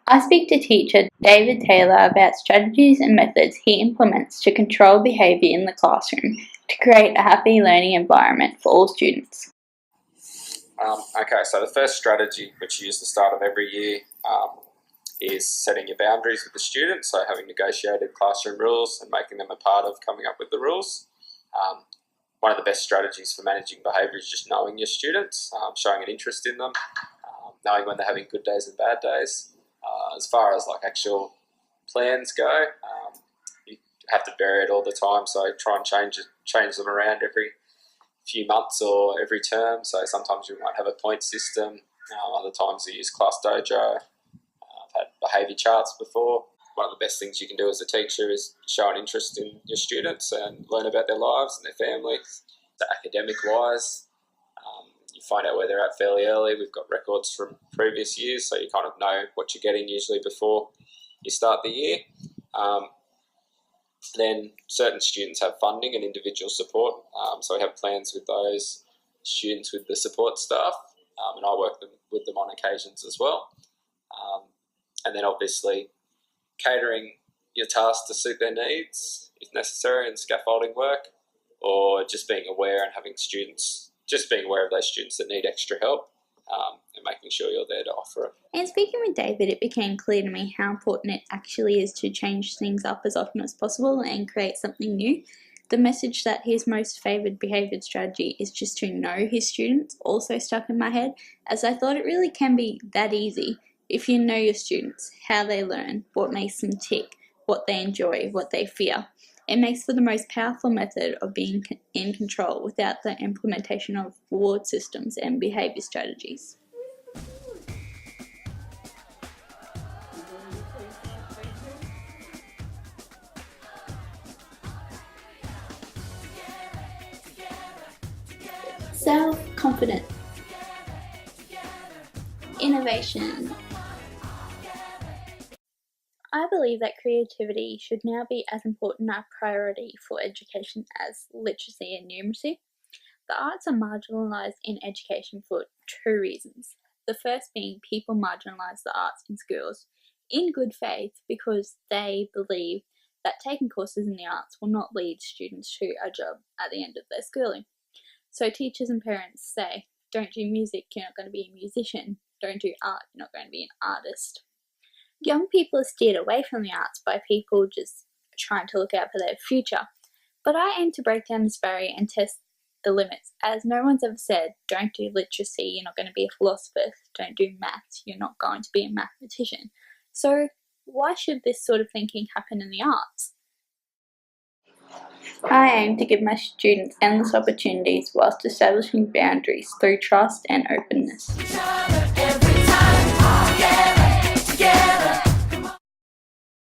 I speak to teacher David Taylor about strategies and methods he implements to control behaviour in the classroom to create a happy learning environment for all students. Okay, so the first strategy, which you use at the start of every year, is setting your boundaries with the students, so having negotiated classroom rules and making them a part of coming up with the rules. One of the best strategies for managing behaviour is just knowing your students, showing an interest in them, knowing when they're having good days and bad days. As far as like actual plans go, you have to vary it all the time, so try and change them around every few months or every term. So sometimes you might have a point system, other times you use Class Dojo. I've had behaviour charts before. One of the best things you can do as a teacher is show an interest in your students and learn about their lives and their families. So academic wise, you find out where they're at fairly early. We've got records from previous years, so you kind of know what you're getting usually before you start the year. Then certain students have funding and individual support, so we have plans with those students with the support staff, and I work with them on occasions as well. And then obviously catering your task to suit their needs if necessary, and scaffolding work, or just being aware and having students, just being aware of those students that need extra help, and making sure you're there to offer it. And speaking with David, it became clear to me how important it actually is to change things up as often as possible and create something new. The message that his most favoured behaviour strategy is just to know his students also stuck in my head, as I thought it really can be that easy. If you know your students, how they learn, what makes them tick, what they enjoy, what they fear, it makes for the most powerful method of being in control without the implementation of reward systems and behaviour strategies. Self-confidence, innovation. I believe that creativity should now be as important a priority for education as literacy and numeracy. The arts are marginalised in education for two reasons. The first being people marginalise the arts in schools in good faith because they believe that taking courses in the arts will not lead students to a job at the end of their schooling. So teachers and parents say, don't do music, you're not going to be a musician. Don't do art, you're not going to be an artist. Young people are steered away from the arts by people just trying to look out for their future. But I aim to break down this barrier and test the limits, as no one's ever said, don't do literacy, you're not going to be a philosopher. Don't do maths, you're not going to be a mathematician. So why should this sort of thinking happen in the arts? I aim to give my students endless opportunities whilst establishing boundaries through trust and openness.